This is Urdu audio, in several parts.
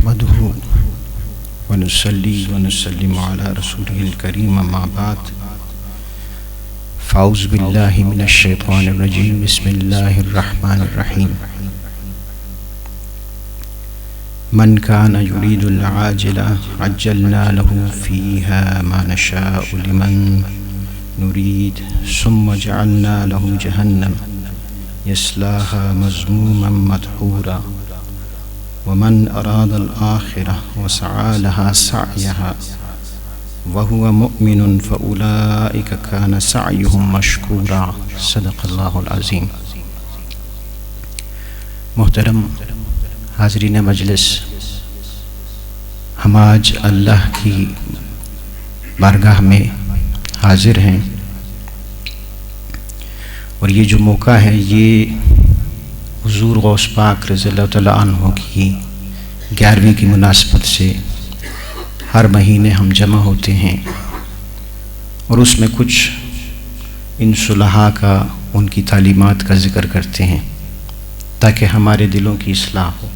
نحمده ونصلي ونسلم على رسوله الكريم أما بعد فأعوذ بالله من الشيطان الرجيم بسم الله الرحمن الرحيم من كان يريد العاجلة عجلنا له فيها ما نشاء لمن نريد ثم جعلنا له جهنم يصلاها مذموما مدحورا ومن أراد الآخرة وسعى لها سعيها وهو مؤمن فأولئك كان سعيهم مشكورا صدق اللہ العظیم۔ محترم حاضرین مجلس، ہم آج اللہ کی بارگاہ میں حاضر ہیں اور یہ جو موقع ہے یہ حضور غوث پاک رضی اللہ تعالیٰ عنہ کی 11ویں کی مناسبت سے ہر مہینے ہم جمع ہوتے ہیں اور اس میں کچھ ان صلحاء کا، ان کی تعلیمات کا ذکر کرتے ہیں تاکہ ہمارے دلوں کی اصلاح ہو۔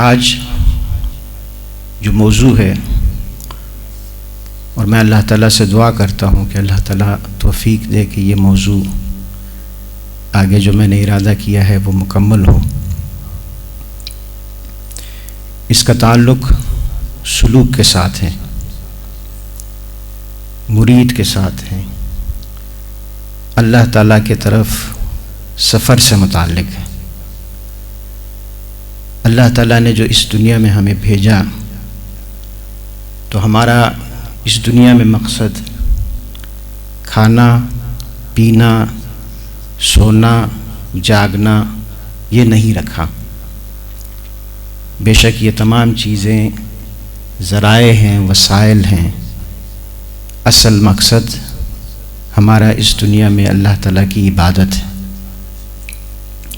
آج جو موضوع ہے، اور میں اللہ تعالیٰ سے دعا کرتا ہوں کہ اللہ تعالیٰ توفیق دے کہ یہ موضوع آگے جو میں نے ارادہ کیا ہے وہ مکمل ہو۔ اس کا تعلق سلوک کے ساتھ ہے، مرید کے ساتھ ہے، اللہ تعالیٰ کے طرف سفر سے متعلق ہے۔ اللہ تعالیٰ نے جو اس دنیا میں ہمیں بھیجا تو ہمارا اس دنیا میں مقصد کھانا پینا سونا جاگنا یہ نہیں رکھا۔ بے شک یہ تمام چیزیں ذرائع ہیں، وسائل ہیں، اصل مقصد ہمارا اس دنیا میں اللہ تعالیٰ کی عبادت ہے،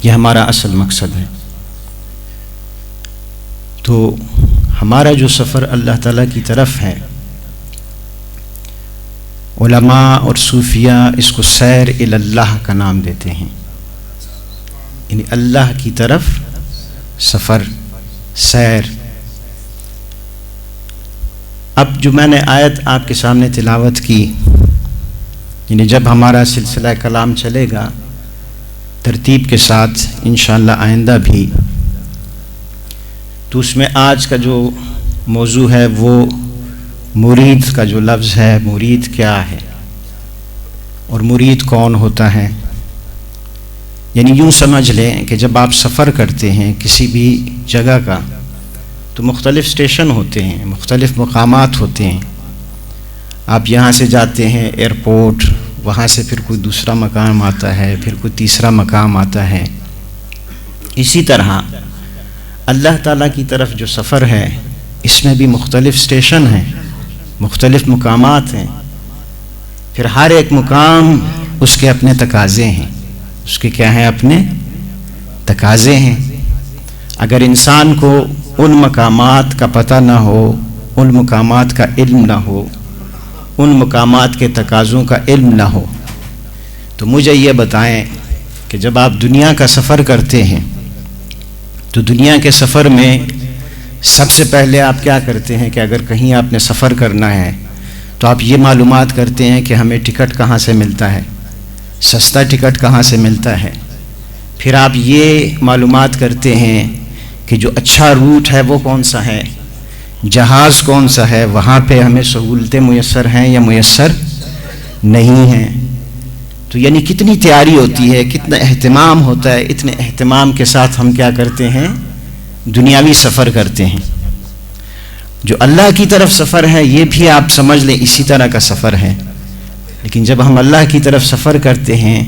یہ ہمارا اصل مقصد ہے۔ تو ہمارا جو سفر اللہ تعالیٰ کی طرف ہے، علماء اور صوفیہ اس کو سیر الی اللہ کا نام دیتے ہیں، یعنی اللہ کی طرف سفر، سیر۔ اب جو میں نے آیت آپ کے سامنے تلاوت کی، یعنی جب ہمارا سلسلہ کلام چلے گا ترتیب کے ساتھ انشاءاللہ آئندہ بھی، تو اس میں آج کا جو موضوع ہے وہ مرید کا جو لفظ ہے، مرید کیا ہے اور مرید کون ہوتا ہے۔ یعنی یوں سمجھ لیں کہ جب آپ سفر کرتے ہیں کسی بھی جگہ کا تو مختلف اسٹیشن ہوتے ہیں، مختلف مقامات ہوتے ہیں۔ آپ یہاں سے جاتے ہیں ایئرپورٹ، وہاں سے پھر کوئی دوسرا مقام آتا ہے، پھر کوئی تیسرا مقام آتا ہے۔ اسی طرح اللہ تعالیٰ کی طرف جو سفر ہے اس میں بھی مختلف اسٹیشن ہیں، مختلف مقامات ہیں، پھر ہر ایک مقام اس کے اپنے تقاضے ہیں، اس کے کیا ہیں، اپنے تقاضے ہیں۔ اگر انسان کو ان مقامات کا پتہ نہ ہو، ان مقامات کا علم نہ ہو، ان مقامات کے تقاضوں کا علم نہ ہو، تو مجھے یہ بتائیں کہ جب آپ دنیا کا سفر کرتے ہیں تو دنیا کے سفر میں سب سے پہلے آپ کیا کرتے ہیں کہ اگر کہیں آپ نے سفر کرنا ہے تو آپ یہ معلومات کرتے ہیں کہ ہمیں ٹکٹ کہاں سے ملتا ہے، سستا ٹکٹ کہاں سے ملتا ہے۔ پھر آپ یہ معلومات کرتے ہیں کہ جو اچھا روٹ ہے وہ کون سا ہے، جہاز کون سا ہے، وہاں پہ ہمیں سہولتیں میسر ہیں یا میسر نہیں ہیں۔ تو یعنی کتنی تیاری ہوتی ہے، کتنا اہتمام ہوتا ہے، اتنے اہتمام کے ساتھ ہم کیا کرتے ہیں، دنیاوی سفر کرتے ہیں۔ جو اللہ کی طرف سفر ہے یہ بھی آپ سمجھ لیں اسی طرح کا سفر ہے، لیکن جب ہم اللہ کی طرف سفر کرتے ہیں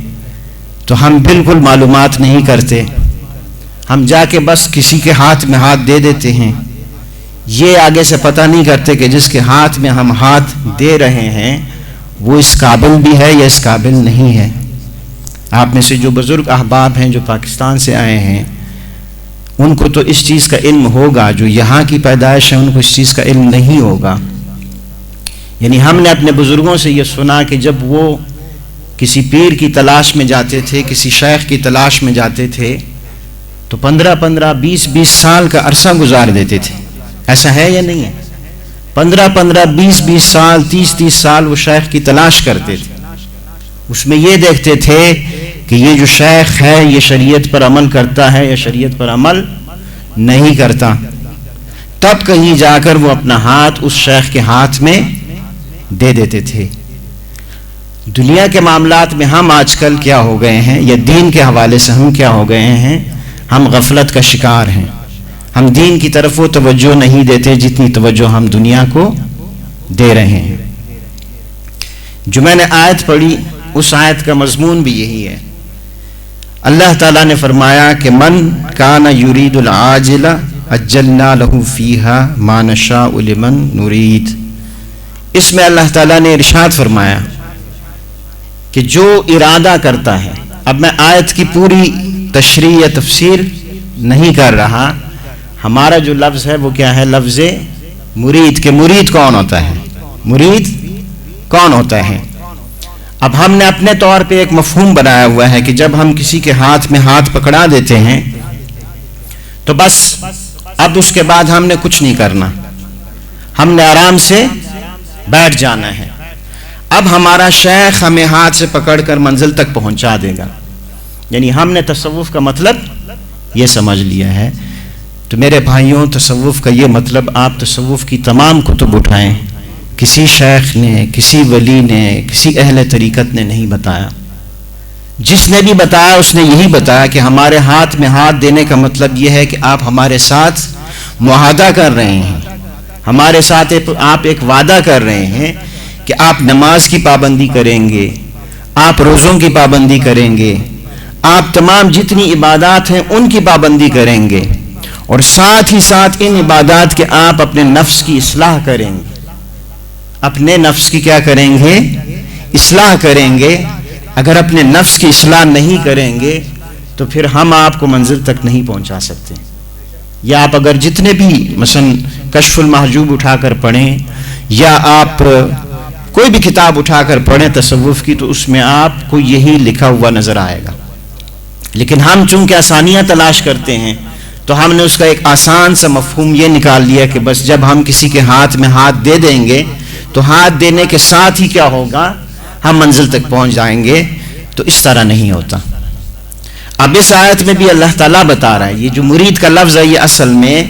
تو ہم بالکل معلومات نہیں کرتے، ہم جا کے بس کسی کے ہاتھ میں ہاتھ دے دیتے ہیں، یہ آگے سے پتہ نہیں کرتے کہ جس کے ہاتھ میں ہم ہاتھ دے رہے ہیں وہ اس قابل بھی ہے یا اس قابل نہیں ہے۔ آپ میں سے جو بزرگ احباب ہیں جو پاکستان سے آئے ہیں ان کو تو اس چیز کا علم ہوگا، جو یہاں کی پیدائش ہے ان کو اس چیز کا علم نہیں ہوگا۔ یعنی ہم نے اپنے بزرگوں سے یہ سنا کہ جب وہ کسی پیر کی تلاش میں جاتے تھے، کسی شیخ کی تلاش میں جاتے تھے، تو 15-15 20-20 سال کا عرصہ گزار دیتے تھے. ایسا ہے یا نہیں ہے؟ 15-15 20-20 سال 30-30 سال وہ شیخ کی تلاش کرتے تھے. اس میں یہ دیکھتے تھے کہ یہ جو شیخ ہے یہ شریعت پر عمل کرتا ہے یا شریعت پر عمل نہیں کرتا. تب کہیں جا کر وہ اپنا ہاتھ اس شیخ کے ہاتھ میں دے دیتے تھے. دنیا کے معاملات میں ہم آج کل کیا ہو گئے ہیں، یا دین کے حوالے سے ہم کیا ہو گئے ہیں، ہم غفلت کا شکار ہیں. ہم دین کی طرف وہ توجہ نہیں دیتے جتنی توجہ ہم دنیا کو دے رہے ہیں. جو میں نے آیت پڑھی اس آیت کا مضمون بھی یہی ہے. اللہ تعالیٰ نے فرمایا کہ من کان یرید العاجل عجلنا له فیہا ما نشاء لمن نرید. اس میں اللہ تعالیٰ نے ارشاد فرمایا کہ جو ارادہ کرتا ہے. اب میں آیت کی پوری تشریح یا تفسیر نہیں کر رہا. ہمارا جو لفظ ہے وہ کیا ہے؟ لفظ مرید. کہ مرید کون ہوتا ہے؟ مرید کون ہوتا ہے؟ اب ہم نے اپنے طور پہ ایک مفہوم بنایا ہوا ہے کہ جب ہم کسی کے ہاتھ میں ہاتھ پکڑا دیتے ہیں تو بس اب اس کے بعد ہم نے کچھ نہیں کرنا، ہم نے آرام سے بیٹھ جانا ہے. اب ہمارا شیخ ہمیں ہاتھ سے پکڑ کر منزل تک پہنچا دے گا. یعنی ہم نے تصوف کا مطلب یہ سمجھ لیا ہے. تو میرے بھائیوں، تصوف کا یہ مطلب آپ تصوف کی تمام کتب اٹھائیں، کسی شیخ نے، کسی ولی نے، کسی اہل طریقت نے نہیں بتایا. جس نے بھی بتایا اس نے یہی بتایا کہ ہمارے ہاتھ میں ہاتھ دینے کا مطلب یہ ہے کہ آپ ہمارے ساتھ معاہدہ کر رہے ہیں، ہمارے ساتھ آپ ایک وعدہ کر رہے ہیں کہ آپ نماز کی پابندی کریں گے، آپ روزوں کی پابندی کریں گے، آپ تمام جتنی عبادات ہیں ان کی پابندی کریں گے، اور ساتھ ہی ساتھ ان عبادات کے آپ اپنے نفس کی اصلاح کریں گے. اپنے نفس کی کیا کریں گے؟ اصلاح کریں گے. اگر اپنے نفس کی اصلاح نہیں کریں گے تو پھر ہم آپ کو منزل تک نہیں پہنچا سکتے. یا آپ اگر جتنے بھی مثلا کشف المحجوب اٹھا کر پڑھیں یا آپ کوئی بھی کتاب اٹھا کر پڑھیں تصوف کی تو اس میں آپ کو یہی لکھا ہوا نظر آئے گا. لیکن ہم چونکہ آسانیاں تلاش کرتے ہیں تو ہم نے اس کا ایک آسان سا مفہوم یہ نکال لیا کہ بس جب ہم کسی کے ہاتھ میں ہاتھ دے دیں گے تو ہاتھ دینے کے ساتھ ہی کیا ہوگا؟ ہم منزل تک پہنچ جائیں گے. تو اس طرح نہیں ہوتا. اب اس آیت میں بھی اللہ تعالیٰ بتا رہا ہے یہ جو مرید کا لفظ ہے یہ اصل میں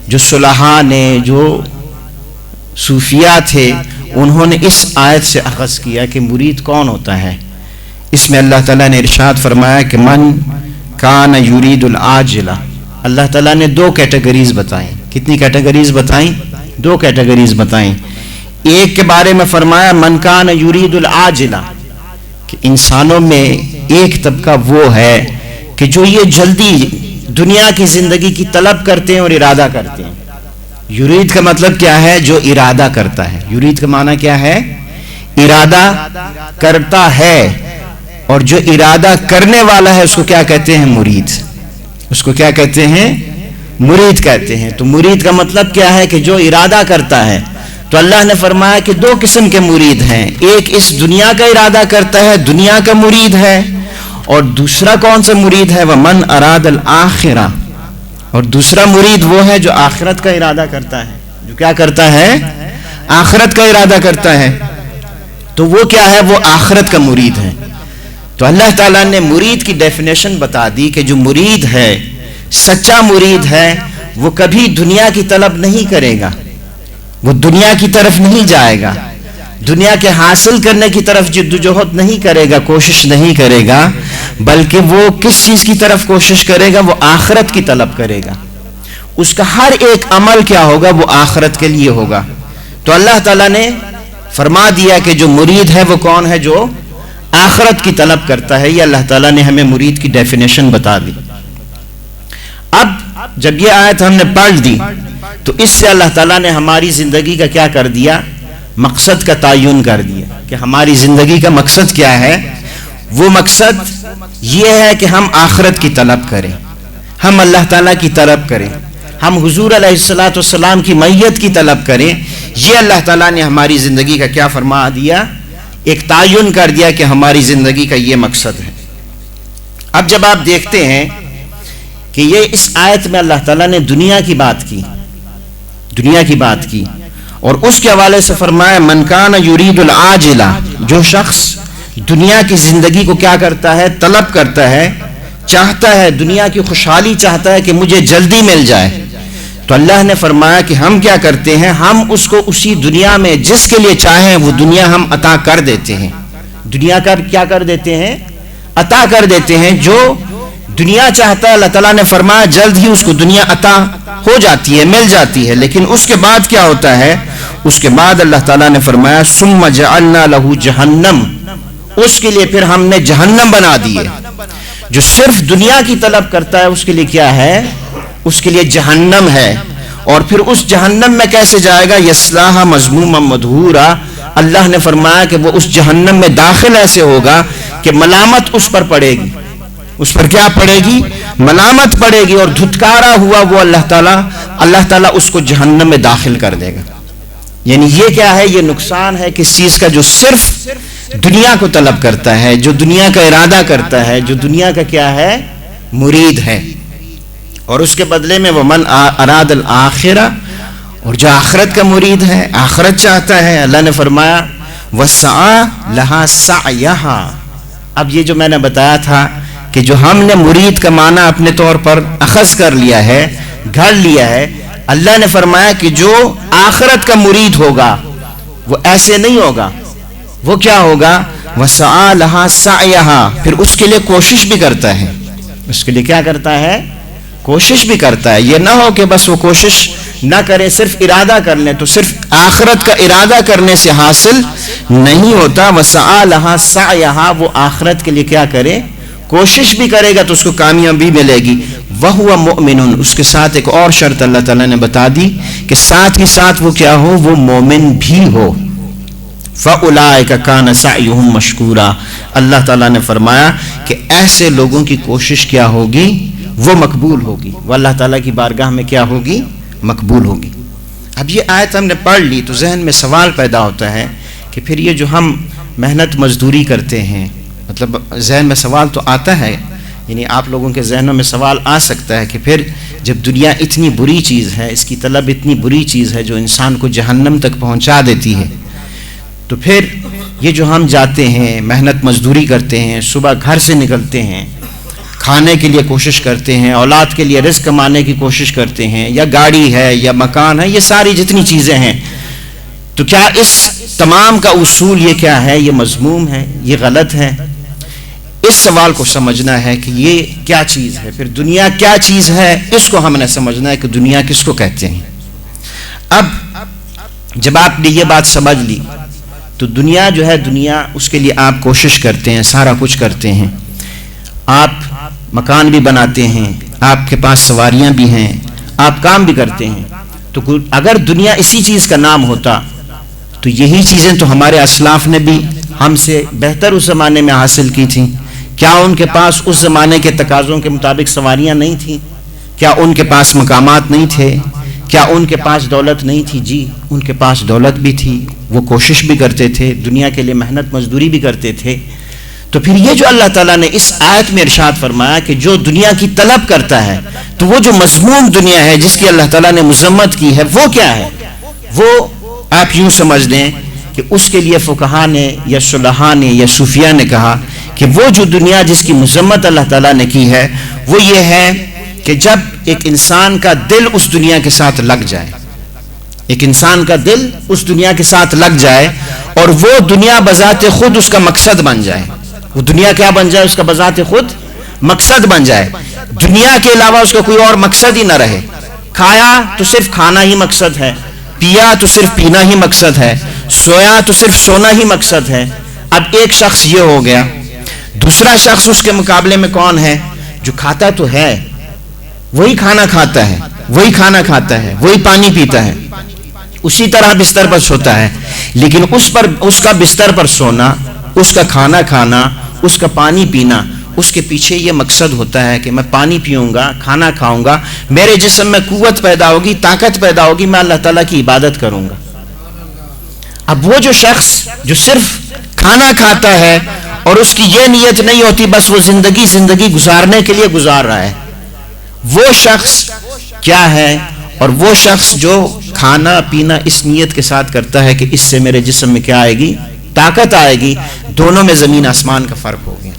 جو صلحاء نے، جو صوفیاء تھے، انہوں نے اس آیت سے اخذ کیا کہ مرید کون ہوتا ہے. اس میں اللہ تعالیٰ نے ارشاد فرمایا کہ من کان یرید العاجلہ. اللہ تعالیٰ نے 2 کیٹیگریز بتائیں. کتنی کیٹیگریز بتائیں؟ 2 کیٹیگریز بتائیں. ایک کے بارے میں فرمایا من کان یرید العاجلہ، کہ انسانوں میں ایک طبقہ وہ ہے کہ جو یہ جلدی دنیا کی زندگی کی طلب کرتے ہیں اور ارادہ کرتے ہیں. یرید کا مطلب کیا ہے؟ جو ارادہ کرتا ہے. یرید کا معنی کیا ہے؟ ارادہ کرتا ہے. اور جو ارادہ کرنے والا ہے اس کو کیا کہتے ہیں؟ مرید. اس کو کیا کہتے ہیں؟ مرید کہتے ہیں. تو مرید کا مطلب کیا ہے؟ کہ جو ارادہ کرتا ہے. تو اللہ نے فرمایا کہ 2 قسم کے مرید ہیں. ایک اس دنیا کا ارادہ کرتا ہے، دنیا کا مرید ہے. اور دوسرا کون سا مرید ہے؟ وَمَنْ أَرَادَ الْآخِرَةَ. اور دوسرا مرید وہ ہے جو آخرت کا ارادہ کرتا ہے. جو کیا کرتا ہے؟ آخرت کا ارادہ کرتا ہے. تو وہ کیا ہے؟ وہ آخرت کا مرید ہے. تو اللہ تعالیٰ نے مرید کی ڈیفینیشن بتا دی کہ جو مرید ہے، سچا مرید ہے، وہ کبھی دنیا کی طلب نہیں کرے گا، وہ دنیا کی طرف نہیں جائے گا، دنیا کے حاصل کرنے کی طرف جدوجہد نہیں کرے گا، کوشش نہیں کرے گا، بلکہ وہ کس چیز کی طرف کوشش کرے گا؟ وہ آخرت کی طلب کرے گا. اس کا ہر ایک عمل کیا ہوگا؟ وہ آخرت کے لیے ہوگا. تو اللہ تعالیٰ نے فرما دیا کہ جو مرید ہے وہ کون ہے؟ جو آخرت کی طلب کرتا ہے. یہ اللہ تعالیٰ نے ہمیں مرید کی ڈیفینیشن بتا دی. اب جب یہ آیت ہم نے پڑھ دی تو اس سے اللہ تعالیٰ نے ہماری زندگی کا کیا کر دیا؟ مقصد کا تعین کر دیا کہ ہماری زندگی کا مقصد کیا ہے. وہ مقصد یہ ہے کہ ہم آخرت کی طلب کریں، ہم اللہ تعالیٰ کی طلب کریں، ہم حضور علیہ الصلوۃ والسلام کی معیت کی طلب کریں. یہ اللہ تعالیٰ نے ہماری زندگی کا کیا فرما دیا؟ ایک تعین کر دیا کہ ہماری زندگی کا یہ مقصد ہے. اب جب آپ دیکھتے ہیں کہ یہ اس آیت میں اللہ تعالیٰ نے دنیا کی بات کی اور اس کے حوالے سے فرمایا من کان یرید العاجلہ، جو شخص دنیا کی زندگی کو کیا کرتا ہے، طلب کرتا ہے، چاہتا ہے، دنیا کی خوشحالی چاہتا ہے کہ مجھے جلدی مل جائے، تو اللہ نے فرمایا کہ ہم کیا کرتے ہیں، ہم اس کو اسی دنیا میں جس کے لیے چاہیں وہ دنیا ہم عطا کر دیتے ہیں۔ دنیا کا کیا کر دیتے ہیں، عطا کر دیتے ہیں۔ جو دنیا چاہتا ہے اللہ تعالیٰ نے فرمایا جلد ہی اس کو دنیا عطا ہو جاتی ہے، مل جاتی ہے، لیکن اس کے بعد کیا ہوتا ہے، اس کے بعد اللہ تعالیٰ نے فرمایا ثم جعلنا له جہنم، اس کے لیے پھر ہم نے جہنم بنا دی ہے۔ جو صرف دنیا کی طلب کرتا ہے اس کے لیے کیا ہے، اس کے لیے جہنم ہے، اور پھر اس جہنم میں کیسے جائے گا، یصلاها مذموما مدحورا، اللہ نے فرمایا کہ وہ اس جہنم میں داخل ایسے ہوگا کہ ملامت اس پر پڑے گی، اس پر کیا پڑے گی، ملامت پڑے گی، اور دھتکارا ہوا وہ اللہ تعالیٰ اس کو جہنم میں داخل کر دے گا۔ یعنی یہ کیا ہے، یہ نقصان ہے کس چیز کا، جو صرف دنیا کو طلب کرتا ہے، جو دنیا کا ارادہ کرتا ہے، جو دنیا کا کیا ہے، مرید ہے۔ اور اس کے بدلے میں ومن اراد الآخرہ، اور جو آخرت کا مرید ہے، آخرت چاہتا ہے، اللہ نے فرمایا وسعى لها سعيها۔ اب یہ جو میں نے بتایا تھا کہ جو ہم نے مرید کا معنی اپنے طور پر اخذ کر لیا ہے، گھڑ لیا ہے، اللہ نے فرمایا کہ جو آخرت کا مرید ہوگا وہ ایسے نہیں ہوگا، وہ کیا ہوگا، وسعى لها سعيها، پھر اس کے لیے کوشش بھی کرتا ہے، اس کے لیے کیا کرتا ہے، کوشش بھی کرتا ہے۔ یہ نہ ہو کہ بس وہ کوشش نہ کرے، صرف ارادہ کر لیں، تو صرف آخرت کا ارادہ کرنے سے حاصل نہیں ہوتا۔ وسعى لها سعيها، وہ آخرت کے لیے کیا کرے، کوشش بھی کرے گا تو اس کو کامیابی ملے گی۔ وَهُوَ مُؤْمِنٌ، اس کے ساتھ ایک اور شرط اللہ تعالیٰ نے بتا دی کہ ساتھ ہی ساتھ وہ کیا ہو، وہ مومن بھی ہو۔ فَأُولَٰئِكَ كَانَ سَعْيُهُمْ مَشْكُورًا، اللہ تعالیٰ نے فرمایا کہ ایسے لوگوں کی کوشش کیا ہوگی، وہ مقبول ہوگی، وہ اللہ تعالیٰ کی بارگاہ میں کیا ہوگی، مقبول ہوگی۔ اب یہ آیت ہم نے پڑھ لی تو ذہن میں سوال پیدا ہوتا ہے کہ پھر یہ جو ہم محنت مزدوری کرتے ہیں، مطلب ذہن میں سوال تو آتا ہے، یعنی آپ لوگوں کے ذہنوں میں سوال آ سکتا ہے کہ پھر جب دنیا اتنی بری چیز ہے، اس کی طلب اتنی بری چیز ہے جو انسان کو جہنم تک پہنچا دیتی ہے، تو پھر یہ جو ہم جاتے ہیں محنت مزدوری کرتے ہیں، صبح گھر سے نکلتے ہیں، کھانے کے لیے کوشش کرتے ہیں، اولاد کے لیے رزق کمانے کی کوشش کرتے ہیں، یا گاڑی ہے یا مکان ہے، یہ ساری جتنی چیزیں ہیں، تو کیا اس تمام کا اصول یہ کیا ہے، یہ مذموم ہے، یہ غلط ہے؟ اس سوال کو سمجھنا ہے کہ یہ کیا چیز ہے، پھر دنیا کیا چیز ہے، اس کو ہم نے سمجھنا ہے کہ دنیا کس کو کہتے ہیں۔ اب جب آپ نے یہ بات سمجھ لی تو دنیا جو ہے، دنیا اس کے لیے آپ کوشش کرتے ہیں، سارا کچھ کرتے ہیں، آپ مکان بھی بناتے ہیں، آپ کے پاس سواریاں بھی ہیں، آپ کام بھی کرتے ہیں، تو اگر دنیا اسی چیز کا نام ہوتا تو یہی چیزیں تو ہمارے اسلاف نے بھی ہم سے بہتر اس زمانے میں حاصل کی تھیں۔ کیا ان کے پاس اس زمانے کے تقاضوں کے مطابق سواریاں نہیں تھیں؟ کیا ان کے پاس مقامات نہیں تھے؟ کیا ان کے پاس دولت نہیں تھی؟ جی ان کے پاس دولت بھی تھی، وہ کوشش بھی کرتے تھے، دنیا کے لیے محنت مزدوری بھی کرتے تھے۔ تو پھر یہ جو اللہ تعالیٰ نے اس آیت میں ارشاد فرمایا کہ جو دنیا کی طلب کرتا ہے، تو وہ جو مذموم دنیا ہے جس کی اللہ تعالیٰ نے مذمت کی ہے، وہ کیا ہے؟ وہ آپ یوں سمجھ لیں کہ اس کے لیے فقہا نے یا صلحاء نے یا صوفیاء نے کہا کہ وہ جو دنیا جس کی مذمت اللہ تعالیٰ نے کی ہے، وہ یہ ہے کہ جب ایک انسان کا دل اس دنیا کے ساتھ لگ جائے، ایک انسان کا دل اس دنیا کے ساتھ لگ جائے، اور وہ دنیا بذات خود اس کا مقصد بن جائے، وہ دنیا کیا بن جائے، اس کا بذات خود مقصد بن جائے، دنیا کے علاوہ اس کا کوئی اور مقصد ہی نہ رہے، کھایا تو صرف کھانا ہی مقصد ہے، پیا تو صرف پینا ہی مقصد ہے، سویا تو صرف سونا ہی مقصد ہے۔ اب ایک شخص یہ ہو گیا، دوسرا شخص اس کے مقابلے میں کون ہے؟ جو کھاتا تو ہے، وہی کھانا کھاتا ہے، وہی کھانا کھاتا ہے، وہی پانی پیتا ہے، اسی طرح بستر پر سوتا ہے، لیکن اس کا بستر پر سونا، اس کا کھانا کھانا، اس کا پانی پینا، اس کے پیچھے یہ مقصد ہوتا ہے کہ میں پانی پیوں گا، کھانا کھاؤں گا، میرے جسم میں قوت پیدا ہوگی، طاقت پیدا ہوگی، میں اللہ تعالیٰ کی عبادت کروں گا۔ اب وہ جو شخص جو صرف کھانا کھاتا ہے اور اس کی یہ نیت نہیں ہوتی، بس وہ زندگی گزارنے کے لیے گزار رہا ہے، وہ شخص کیا ہے اور وہ شخص جو کھانا پینا اس نیت کے ساتھ کرتا ہے کہ اس سے میرے جسم میں کیا آئے گی؟ طاقت آئے گی. دونوں میں زمین آسمان کا فرق ہو گیا.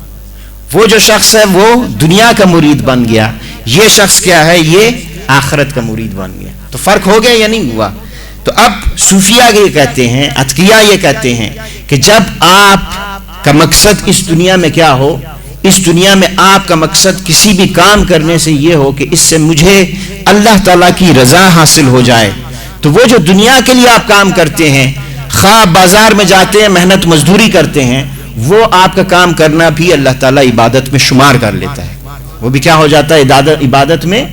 وہ جو شخص ہے وہ دنیا کا مرید بن گیا, یہ شخص کیا ہے؟ یہ آخرت کا مرید بن گیا. تو فرق ہو گیا یا نہیں ہوا؟ تو اب صوفیہ یہ کہتے ہیں, اتقیاء یہ کہتے ہیں کہ جب آپ کا مقصد اس دنیا میں کیا ہو, اس دنیا میں آپ کا مقصد کسی بھی کام کرنے سے یہ ہو کہ اس سے مجھے اللہ تعالیٰ کی رضا حاصل ہو جائے, تو وہ جو دنیا کے لیے آپ کام کرتے ہیں, خواہ بازار میں جاتے ہیں محنت مزدوری کرتے ہیں, وہ آپ کا کام کرنا بھی اللہ تعالیٰ عبادت میں شمار کر لیتا ہے. وہ بھی کیا ہو جاتا ہے؟ عبادت میں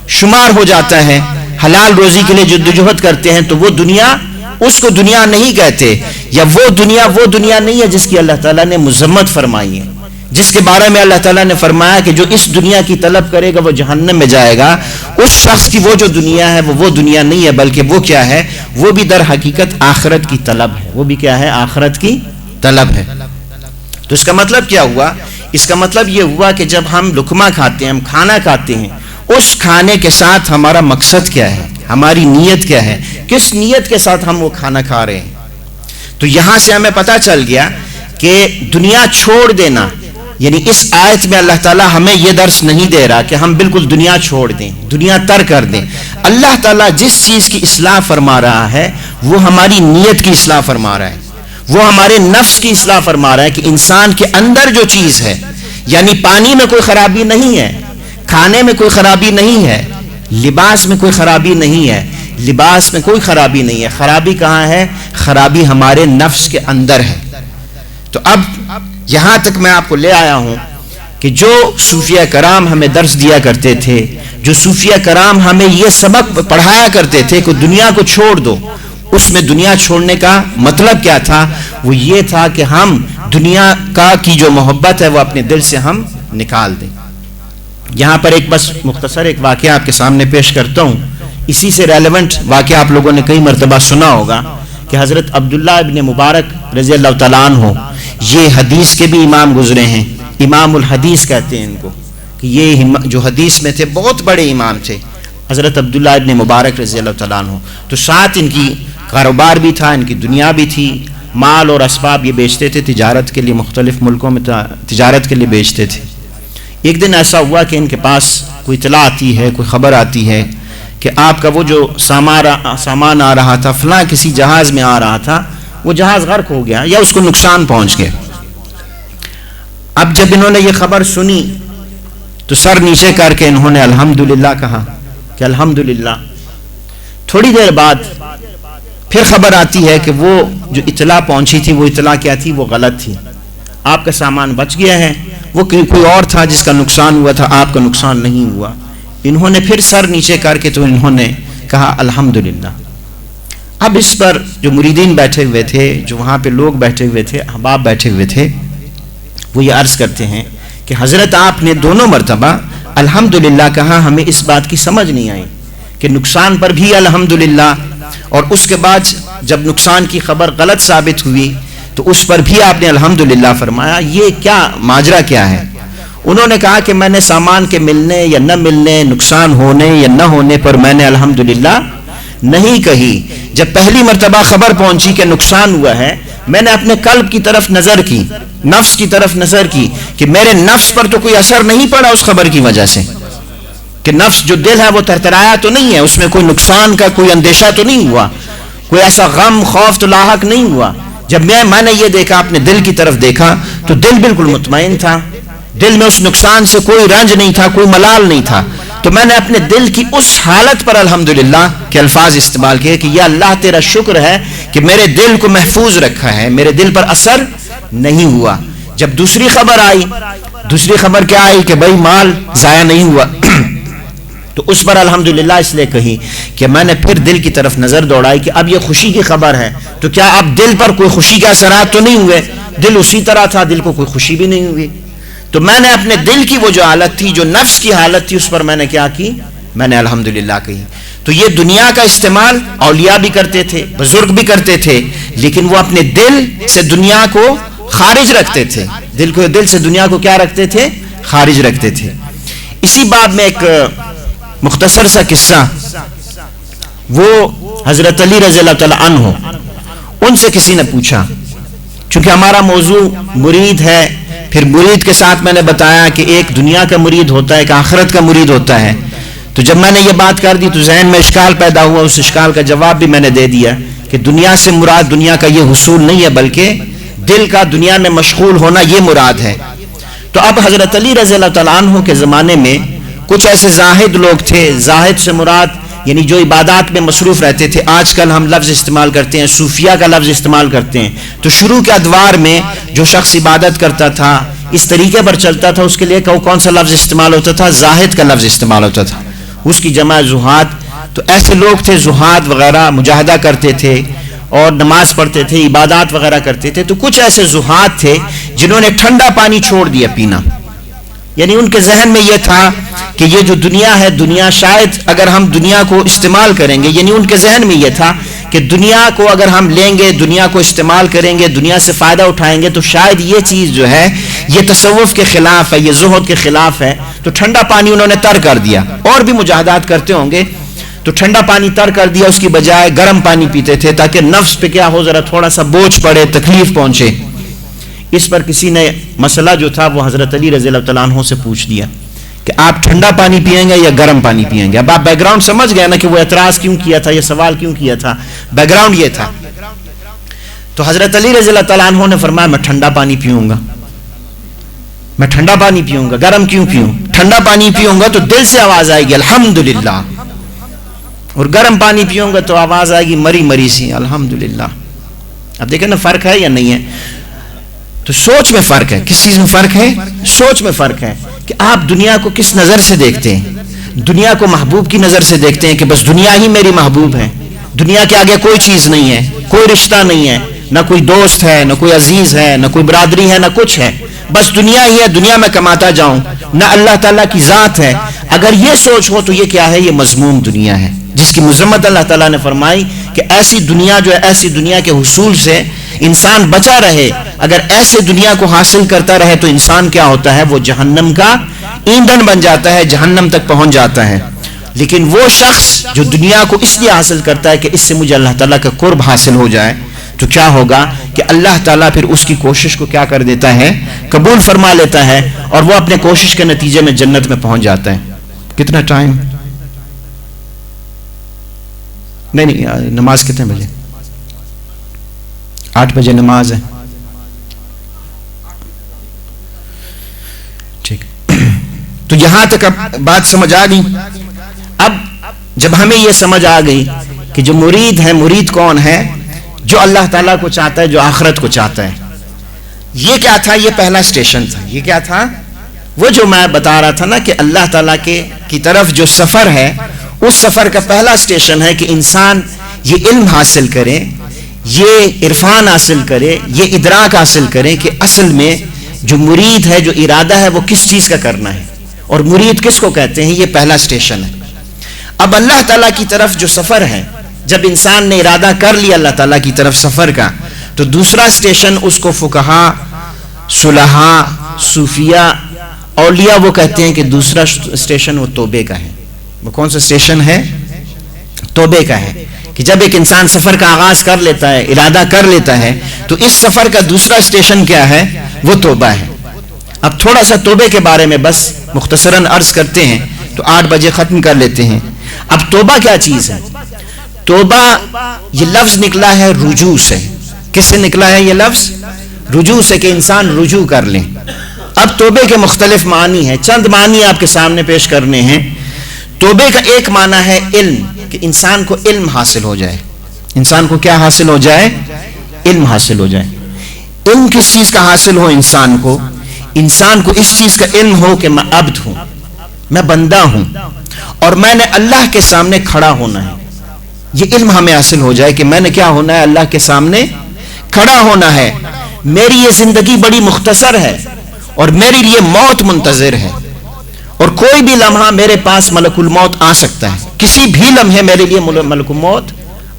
شمار ہو جاتا ہے. حلال روزی کے لیے جدوجہد کرتے ہیں تو وہ دنیا, اس کو دنیا نہیں کہتے, یا وہ دنیا نہیں ہے جس کی اللہ تعالیٰ نے مذمت فرمائی ہے, جس کے بارے میں اللہ تعالیٰ نے فرمایا کہ جو اس دنیا کی طلب کرے گا وہ جہنم میں جائے گا. اس شخص کی وہ جو دنیا ہے وہ دنیا نہیں ہے, بلکہ وہ کیا ہے؟ وہ بھی در حقیقت آخرت کی طلب ہے. وہ بھی کیا ہے؟ آخرت کی طلب ہے. تو اس کا مطلب کیا ہوا؟ اس کا مطلب یہ ہوا کہ جب ہم لقمہ کھاتے ہیں, ہم کھانا کھاتے ہیں, اس کھانے کے ساتھ ہمارا مقصد کیا ہے, ہماری نیت کیا ہے, کس نیت کے ساتھ ہم وہ کھانا کھا رہے ہیں. تو یہاں سے ہمیں پتہ چل گیا کہ دنیا چھوڑ دینا, یعنی اس آیت میں اللہ تعالیٰ ہمیں یہ درس نہیں دے رہا کہ ہم بالکل دنیا چھوڑ دیں, دنیا ترک کر دیں. اللہ تعالیٰ جس چیز کی اصلاح فرما رہا ہے وہ ہماری نیت کی اصلاح فرما رہا ہے, وہ ہمارے نفس کی اصلاح فرما رہا ہے کہ انسان کے اندر جو چیز ہے, یعنی پانی میں کوئی خرابی نہیں ہے, کھانے میں کوئی خرابی نہیں ہے, لباس میں کوئی خرابی نہیں ہے, لباس میں کوئی خرابی نہیں ہے. خرابی کہاں ہے؟ خرابی ہمارے نفس کے اندر ہے. تو اب یہاں تک میں آپ کو لے آیا ہوں کہ جو صوفیہ کرام ہمیں درس دیا کرتے تھے, جو صوفیہ کرام ہمیں یہ سبق پڑھایا کرتے تھے کہ دنیا کو چھوڑ دو, اس میں دنیا چھوڑنے کا مطلب کیا تھا؟ وہ یہ تھا کہ ہم دنیا کی جو محبت ہے وہ اپنے دل سے ہم نکال دیں. یہاں پر ایک بس مختصر ایک واقعہ آپ کے سامنے پیش کرتا ہوں. اسی سے ریلیونٹ واقعہ آپ لوگوں نے کئی مرتبہ سنا ہوگا کہ حضرت عبداللہ ابن مبارک رضی اللہ تعالیٰ عنہ, یہ حدیث کے بھی امام گزرے ہیں, امام الحدیث کہتے ہیں ان کو, کہ یہ جو حدیث میں تھے بہت بڑے امام تھے حضرت عبداللہ ابن مبارک رضی اللہ تعالیٰ عنہ. تو ساتھ ان کی کاروبار بھی تھا, ان کی دنیا بھی تھی, مال اور اسباب یہ بیچتے تھے, تجارت کے لیے مختلف ملکوں میں تجارت کے لیے بیچتے تھے. ایک دن ایسا ہوا کہ ان کے پاس کوئی اطلاع آتی ہے, کوئی خبر آتی ہے کہ آپ کا وہ جو سامان آ رہا تھا فلاں کسی جہاز میں آ رہا تھا, وہ جہاز غرق ہو گیا یا اس کو نقصان پہنچ گیا. اب جب انہوں نے یہ خبر سنی تو سر نیچے کر کے انہوں نے الحمدللہ کہا کہ الحمدللہ. تھوڑی دیر بعد پھر خبر آتی ہے کہ وہ جو اطلاع پہنچی تھی وہ اطلاع کیا تھی؟ وہ غلط تھی. آپ کا سامان بچ گیا ہے, وہ کوئی اور تھا جس کا نقصان ہوا تھا, آپ کا نقصان نہیں ہوا. انہوں نے پھر سر نیچے کر کے تو انہوں نے کہا الحمدللہ. اب اس پر جو مریدین بیٹھے ہوئے تھے, جو وہاں پہ لوگ بیٹھے ہوئے تھے, احباب بیٹھے ہوئے تھے, وہ یہ عرض کرتے ہیں کہ حضرت آپ نے دونوں مرتبہ الحمدللہ کہا, ہمیں اس بات کی سمجھ نہیں آئی کہ نقصان پر بھی الحمدللہ, اور اس کے بعد جب نقصان کی خبر غلط ثابت ہوئی تو اس پر بھی آپ نے الحمدللہ فرمایا. یہ کیا ماجرا کیا ہے؟ انہوں نے کہا کہ میں نے سامان کے ملنے یا نہ ملنے, نقصان ہونے یا نہ ہونے پر میں نے الحمدللہ نہیں کہی. جب پہلی مرتبہ خبر پہنچی کہ نقصان ہوا ہے, میں نے اپنے قلب کی طرف نظر کی, نفس کی طرف نظر کی کہ میرے نفس پر تو کوئی اثر نہیں پڑا اس خبر کی وجہ سے, کہ نفس جو دل ہے وہ ترترایا تو نہیں ہے, اس میں کوئی نقصان کا کوئی اندیشہ تو نہیں ہوا, کوئی ایسا غم خوف تو لاحق نہیں ہوا. جب میں نے یہ دیکھا, اپنے دل کی طرف دیکھا, تو دل بالکل مطمئن تھا, دل میں اس نقصان سے کوئی رنج نہیں تھا, کوئی ملال نہیں تھا. تو میں نے اپنے دل کی اس حالت پر الحمدللہ کے الفاظ استعمال کیے کہ یا اللہ تیرا شکر ہے کہ میرے دل کو محفوظ رکھا ہے, میرے دل پر اثر نہیں ہوا. جب دوسری خبر آئی, دوسری خبر کیا آئی کہ بھائی مال ضائع نہیں ہوا, تو اس پر الحمدللہ اس لیے کہی کہ میں نے پھر دل کی طرف نظر دوڑائی کہ اب یہ خوشی کی خبر ہے, تو کیا اب دل پر کوئی خوشی کے اثرات تو نہیں ہوئے؟ دل اسی طرح تھا, دل کو کوئی خوشی بھی نہیں ہوئی. تو میں نے اپنے دل کی وہ جو حالت تھی, جو نفس کی حالت تھی, اس پر میں نے کیا کی؟ میں نے الحمدللہ کہی. تو یہ دنیا کا استعمال اولیاء بھی کرتے تھے, بزرگ بھی کرتے تھے, لیکن وہ اپنے دل سے دنیا کو خارج رکھتے تھے, دل سے دنیا کو کیا رکھتے تھے؟ خارج رکھتے تھے. اسی باب میں ایک مختصر سا قصہ، وہ حضرت علی رضی اللہ تعالیٰ عنہ، ان سے کسی نے پوچھا، چونکہ ہمارا موضوع مرید ہے، پھر مرید کے ساتھ میں نے بتایا کہ ایک دنیا کا مرید ہوتا ہے، ایک آخرت کا مرید ہوتا ہے، تو جب میں نے یہ بات کر دی تو ذہن میں اشکال پیدا ہوا، اس اشکال کا جواب بھی میں نے دے دیا کہ دنیا سے مراد دنیا کا یہ حصول نہیں ہے، بلکہ دل کا دنیا میں مشغول ہونا یہ مراد ہے۔ تو اب حضرت علی رضی اللہ تعالیٰ عنہ کے زمانے میں کچھ ایسے زاہد لوگ تھے، زاہد سے مراد یعنی جو عبادات میں مصروف رہتے تھے، آج کل ہم لفظ استعمال کرتے ہیں، صوفیہ کا لفظ استعمال کرتے ہیں، تو شروع کے ادوار میں جو شخص عبادت کرتا تھا، اس طریقے پر چلتا تھا، اس کے لیے کون سا لفظ استعمال ہوتا تھا؟ زاہد کا لفظ استعمال ہوتا تھا، اس کی جمع زہاد۔ تو ایسے لوگ تھے زہاد وغیرہ، مجاہدہ کرتے تھے اور نماز پڑھتے تھے، عبادات وغیرہ کرتے تھے۔ تو کچھ ایسے زہاد تھے جنہوں نے ٹھنڈا پانی چھوڑ دیا پینا، یعنی ان کے ذہن میں یہ تھا کہ یہ جو دنیا ہے، دنیا شاید اگر ہم دنیا کو استعمال کریں گے، یعنی ان کے ذہن میں یہ تھا کہ دنیا کو اگر ہم لیں گے، دنیا کو استعمال کریں گے، دنیا سے فائدہ اٹھائیں گے، تو شاید یہ چیز جو ہے یہ تصوف کے خلاف ہے، یہ زہد کے خلاف ہے۔ تو ٹھنڈا پانی انہوں نے تر کر دیا، اور بھی مجاہدات کرتے ہوں گے، تو ٹھنڈا پانی تر کر دیا، اس کی بجائے گرم پانی پیتے تھے تاکہ نفس پہ کیا ہو، ذرا تھوڑا سا بوجھ پڑے، تکلیف پہنچے۔ اس پر کسی نے مسئلہ جو تھا وہ حضرت علی رضی اللہ تعالیٰ عنہ سے پوچھ دیا کہ آپ ٹھنڈا پانی پئیں گے یا گرم پانی پئیں گے؟ اب آپ بیک گراؤنڈ سمجھ گئے نا کہ وہ اعتراض کیوں کیا تھا، یہ سوال کیوں کیا تھا، بیک گراؤنڈ یہ تھا۔ تو حضرت علی رضی اللہ تعالیٰ عنہ نے فرمایا میں ٹھنڈا پانی پیوں گا، میں ٹھنڈا پانی پیوں گا، گرم کیوں پیوں؟ ٹھنڈا پانی پیوں گا تو دل سے آواز آئے گی الحمدللہ، اور گرم پانی پیوں گا تو آواز آئے گی مری مری سی الحمدللہ۔ اب دیکھیں نا فرق ہے یا نہیں ہے؟ تو سوچ میں فرق ہے، کس چیز میں فرق ہے؟ سوچ میں فرق ہے کہ آپ دنیا کو کس نظر سے دیکھتے ہیں۔ دنیا کو محبوب کی نظر سے دیکھتے ہیں کہ بس دنیا ہی میری محبوب ہے، دنیا کے آگے کوئی چیز نہیں ہے، کوئی رشتہ نہیں ہے، نہ کوئی دوست ہے، نہ کوئی عزیز ہے، نہ کوئی برادری ہے، نہ کچھ ہے، بس دنیا ہی ہے، دنیا میں کماتا جاؤں، نہ اللہ تعالیٰ کی ذات ہے۔ اگر یہ سوچ ہو تو یہ کیا ہے؟ یہ مذموم دنیا ہے، جس کی مذمت اللہ تعالیٰ نے فرمائی کہ ایسی دنیا جو ہے، ایسی دنیا کے حصول سے انسان بچا رہے۔ اگر ایسے دنیا کو حاصل کرتا رہے تو انسان کیا ہوتا ہے؟ وہ جہنم کا ایندھن بن جاتا ہے، جہنم تک پہنچ جاتا ہے۔ لیکن وہ شخص جو دنیا کو اس لیے حاصل کرتا ہے کہ اس سے مجھے اللہ تعالیٰ کا قرب حاصل ہو جائے، تو کیا ہوگا کہ اللہ تعالیٰ پھر اس کی کوشش کو کیا کر دیتا ہے؟ قبول فرما لیتا ہے، اور وہ اپنے کوشش کے نتیجے میں جنت میں پہنچ جاتا ہے۔ کتنا ٹائم؟ نہیں، نماز کتنے بجے؟ 8 بجے نماز ہے، ٹھیک۔ تو یہاں تک اب بات سمجھ آ گئی۔ اب جب ہمیں یہ سمجھ آ گئی کہ جو مرید ہے، مرید کون ہے؟ جو اللہ تعالیٰ کو چاہتا ہے، جو آخرت کو چاہتا ہے۔ یہ کیا تھا؟ یہ پہلا سٹیشن تھا۔ یہ کیا تھا؟ وہ جو میں بتا رہا تھا نا کہ اللہ تعالیٰ کی طرف جو سفر ہے، اس سفر کا پہلا سٹیشن ہے کہ انسان یہ علم حاصل کرے، یہ عرفان حاصل کرے، یہ ادراک حاصل کرے کہ اصل میں جو مرید ہے، جو ارادہ ہے، وہ کس چیز کا کرنا ہے، اور مرید کس کو کہتے ہیں۔ یہ پہلا سٹیشن ہے۔ اب اللہ تعالیٰ کی طرف جو سفر ہے، جب انسان نے ارادہ کر لیا اللہ تعالیٰ کی طرف سفر کا، تو دوسرا سٹیشن اس کو فقہا، صلحاء، صوفیہ، اولیاء وہ کہتے ہیں کہ دوسرا سٹیشن وہ توبے کا ہے۔ وہ کون سا سٹیشن ہے؟ توبے کا ہے، کہ جب ایک انسان سفر کا آغاز کر لیتا ہے، ارادہ کر لیتا ہے، تو اس سفر کا دوسرا سٹیشن کیا ہے؟ وہ توبہ ہے۔ اب تھوڑا سا توبے کے بارے میں بس مختصراً عرض کرتے ہیں، تو 8 بجے ختم کر لیتے ہیں۔ اب توبہ کیا چیز ہے؟ توبہ یہ لفظ نکلا ہے رجوع سے۔ کس سے نکلا ہے یہ لفظ؟ رجوع سے، کہ انسان رجوع کر لیں۔ اب توبے کے مختلف معنی ہیں، چند معنی آپ کے سامنے پیش کرنے ہیں۔ توبے کا ایک معنی ہے علم، کہ انسان کو علم حاصل ہو جائے۔ انسان کو کیا حاصل ہو جائے؟ علم حاصل ہو جائے۔ علم کس چیز کا حاصل ہو انسان کو؟ انسان کو اس چیز کا علم ہو کہ میں عبد ہوں، میں بندہ ہوں، اور میں نے اللہ کے سامنے کھڑا ہونا ہے۔ یہ علم ہمیں حاصل ہو جائے کہ میں نے کیا ہونا ہے؟ اللہ کے سامنے کھڑا ہونا ہے۔ میری یہ زندگی بڑی مختصر ہے، اور میرے لیے موت منتظر ہے، اور کوئی بھی لمحہ میرے پاس ملک الموت آ سکتا ہے۔ کسی بھی لمحے میرے لیے ملک الموت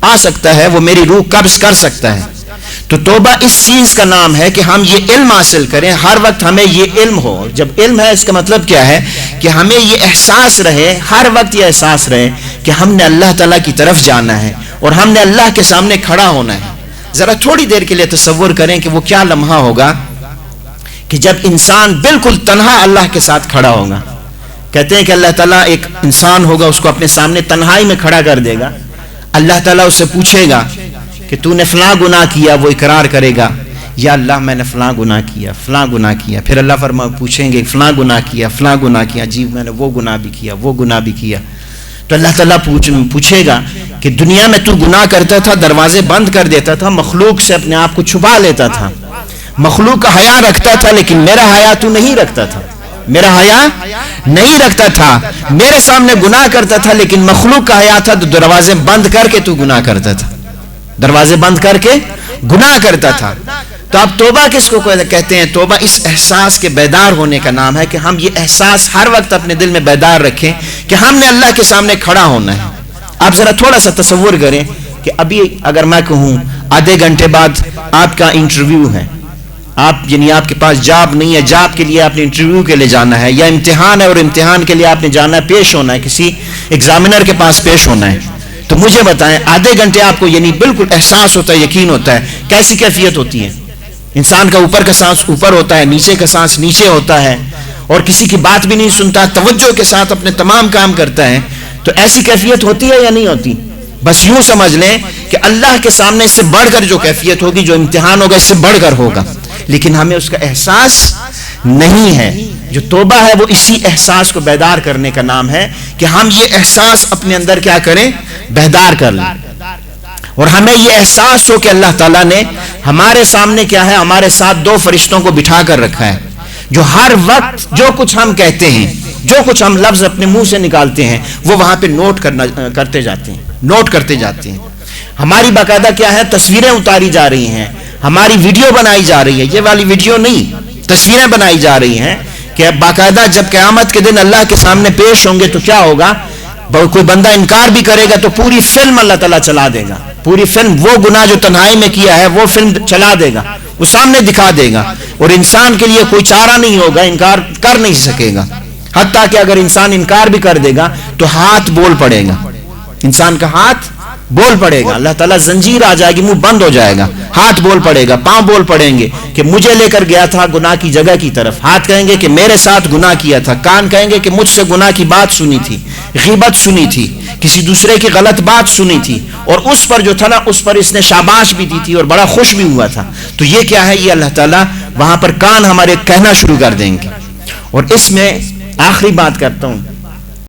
آ سکتا ہے، وہ میری روح قبض کر سکتا ہے۔ تو توبہ اس چیز کا نام ہے کہ ہم یہ علم حاصل کریں، ہر وقت ہمیں یہ علم ہو. جب علم ہے اس کا مطلب کیا ہے کہ ہمیں یہ احساس رہے، ہر وقت یہ احساس رہے کہ ہم نے اللہ تعالیٰ کی طرف جانا ہے اور ہم نے اللہ کے سامنے کھڑا ہونا ہے. ذرا تھوڑی دیر کے لیے تصور کریں کہ وہ کیا لمحہ ہوگا کہ جب انسان بالکل تنہا اللہ کے ساتھ کھڑا ہوگا. کہتے ہیں کہ اللہ تعالیٰ ایک انسان ہوگا، اس کو اپنے سامنے تنہائی میں کھڑا کر دے گا. اللہ تعالیٰ اس سے پوچھے گا کہ تو نے فلاں گناہ کیا. وہ اقرار کرے گا، یا اللہ میں نے فلاں گناہ کیا، فلاں گناہ کیا. پھر اللہ پوچھیں گے فلاں گناہ کیا، فلاں گناہ کیا. جی میں نے وہ گناہ بھی کیا، وہ گناہ بھی کیا. تو اللہ تعالیٰ پوچھے گا کہ دنیا میں تو گناہ کرتا تھا، دروازے بند کر دیتا تھا، مخلوق سے اپنے آپ کو چھپا لیتا تھا، مخلوق کا حیا رکھتا تھا، لیکن میرا حیا تو نہیں رکھتا تھا، میرا حیا نہیں رکھتا تھا. میرے سامنے گناہ کرتا تھا لیکن مخلوق کا حیا تھا تو دروازے بند کر کے تو گناہ کرتا تھا، دروازے بند کر کے گناہ کرتا تھا. تو اب توبہ کس کو کہتے ہیں؟ توبہ اس احساس کے بیدار ہونے کا نام ہے کہ ہم یہ احساس ہر وقت اپنے دل میں بیدار رکھیں کہ ہم نے اللہ کے سامنے کھڑا ہونا ہے. آپ ذرا تھوڑا سا تصور کریں کہ ابھی اگر میں کہوں آدھے گھنٹے بعد آپ کا انٹرویو ہے، آپ کے پاس جاب نہیں ہے، جاب کے لیے آپ نے انٹرویو کے لیے جانا ہے، یا امتحان ہے اور امتحان کے لیے آپ نے جانا ہے، پیش ہونا ہے، کسی ایگزامینر کے پاس پیش ہونا ہے. تو مجھے بتائیں آدھے گھنٹے آپ کو یعنی بالکل احساس ہوتا ہے، یقین ہوتا ہے، کیسی کیفیت ہوتی ہے؟ انسان کا اوپر کا سانس اوپر ہوتا ہے، نیچے کا سانس نیچے ہوتا ہے، اور کسی کی بات بھی نہیں سنتا، توجہ کے ساتھ اپنے تمام کام کرتا ہے. تو ایسی کیفیت ہوتی ہے یا نہیں ہوتی؟ بس یوں سمجھ لیں کہ اللہ کے سامنے اس سے بڑھ کر جو کیفیت ہوگی، جو امتحان ہوگا، اس سے بڑھ کر ہوگا، لیکن ہمیں اس کا احساس نہیں ہے. جو توبہ ہے وہ اسی احساس کو بیدار کرنے کا نام ہے کہ ہم یہ احساس اپنے اندر کیا کریں؟ بیدار کر لیں. اور ہمیں یہ احساس ہو کہ اللہ تعالیٰ نے ہمارے سامنے کیا ہے؟ ہمارے ساتھ دو فرشتوں کو بٹھا کر رکھا ہے، جو ہر وقت جو کچھ ہم کہتے ہیں، جو کچھ ہم لفظ اپنے منہ سے نکالتے ہیں، وہ وہاں پہ نوٹ کرتے جاتے ہیں. ہماری باقاعدہ کیا ہے؟ تصویریں اتاری جا رہی ہیں، ہماری ویڈیو بنائی جا رہی ہے. یہ والی ویڈیو نہیں، تصویریں بنائی جا رہی ہیں کہ باقاعدہ جب قیامت کے دن اللہ کے سامنے پیش ہوں گے تو کیا ہوگا؟ کوئی بندہ انکار بھی کرے گا تو پوری فلم اللہ تعالیٰ چلا دے گا، پوری فلم، وہ گناہ جو تنہائی میں کیا ہے وہ فلم چلا دے گا، وہ سامنے دکھا دے گا. اور انسان کے لیے کوئی چارہ نہیں ہوگا، انکار کر نہیں سکے گا. حتیٰ کہ اگر انسان انکار بھی کر دے گا تو ہاتھ بول پڑے گا، انسان کا ہاتھ بول پڑے گا. اللہ تعالیٰ زنجیر آ جائے گی، منہ بند ہو جائے گا، ہاتھ بول پڑے گا، پاؤں بول پڑیں گے کہ مجھے لے کر گیا تھا گناہ کی جگہ کی طرف. ہاتھ کہیں گے کہ میرے ساتھ گناہ کیا تھا، کان کہیں گے کہ مجھ سے گناہ کی بات سنی تھی، غیبت سنی تھی، کسی دوسرے کی غلط بات سنی تھی، اور اس پر جو تھا نا اس پر اس نے شاباش بھی دی تھی اور بڑا خوش بھی ہوا تھا. تو یہ کیا ہے؟ یہ اللہ تعالیٰ وہاں پر کان ہمارے کہنا شروع کر دیں گے. اور اس میں آخری بات کرتا ہوں